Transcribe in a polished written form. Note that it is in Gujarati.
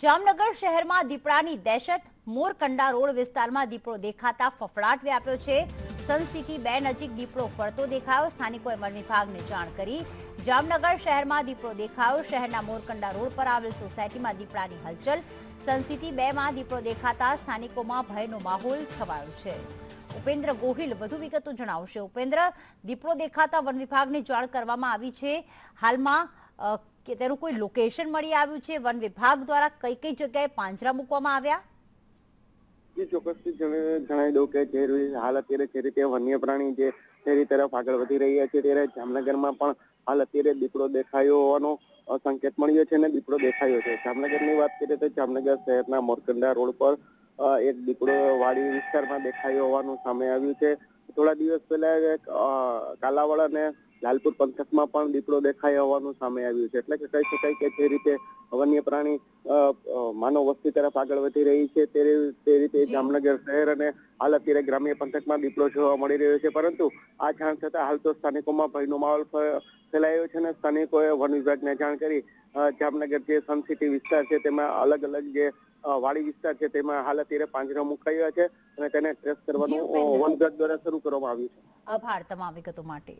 જામનગર શહેરમાં દીપડાની દહેશત. મોરકંડા રોડ વિસ્તારમાં દીપડો દેખાતા ફફડાટ વ્યાપ્યો છે. સન સિટી 2 નજીક દીપડો ફરતો દેખાયો. સ્થાનિકોએ વન વિભાગને જાણ કરી. જામનગર શહેરમાં દીપડો દેખાયો. શહેરના મોરકંડા રોડ પર આવેલ સોસાયટીમાં દીપડાની હલચલ. સન સિટી 2 માં દીપડો દેખાતા સ્થાનિકોમાં ભયનો માહોલ છવાયો છે. ઉપેન્દ્ર ગોહિલ વધુ વિગતો જણાવશે. ઉપેન્દ્ર, દીપડો દેખાતા વન વિભાગને જાણ કરવામાં આવી છે. હાલમાં કે તેનું કોઈ લોકેશન મળી આવ્યું છે? વન વિભાગ દ્વારા કઈ કઈ જગ્યાએ પાંજરા મૂકવામાં આવ્યા? ચોક્કસથી જણાવી દઉં કે જે હાલ અત્યારે જે રીતે વન્ય પ્રાણી જે શહેરી તરફ આગળ વધી રહ્યા છે, ત્યારે જામનગરમાં પણ હાલ અત્યારે દીપડો દેખાયો હોવાનો સંકેત મળ્યો છે અને દીપડો દેખાયો છે. જામનગરની વાત કરીએ તો જામનગર શહેરના મોરકંડા રોડ પર એક દીપડો વાડી વિસ્તારમાં દેખાયો હોવાનું સામે આવ્યું છે. થોડા દિવસ પહેલા કાલાવાડ અને લાલપુર પંથકમાં પણ દીપડો દેખાયો હોવાનું સામે આવ્યું છે. એટલે કે કહી શકાય કે જે રીતે વન્ય પ્રાણી માનવ વસ્તી તરફ આગળ વધી રહી છે તે રીતે જામનગર શહેર અને હાલ અત્યારે ગ્રામ્ય પંથકમાં દીપડો જોવા મળી રહ્યો છે. પરંતુ આ જાણ થતા હાલ તો સ્થાનિકોમાં ભયનો માહોલ ફેલાયો છે અને સ્થાનિકોએ વન વિભાગને જાણ કરી જામનગર જે સન સિટી વિસ્તાર છે તેમાં અલગ અલગ જે વાડી વિસ્તાર છે તેમાં હાલ અત્યારે પાંજરા મુકાયા છે અને તેને ટ્રેસ કરવાનું વન વિભાગ દ્વારા શરૂ કરવામાં આવ્યું છે. આભાર તમામ વિગતો માટે.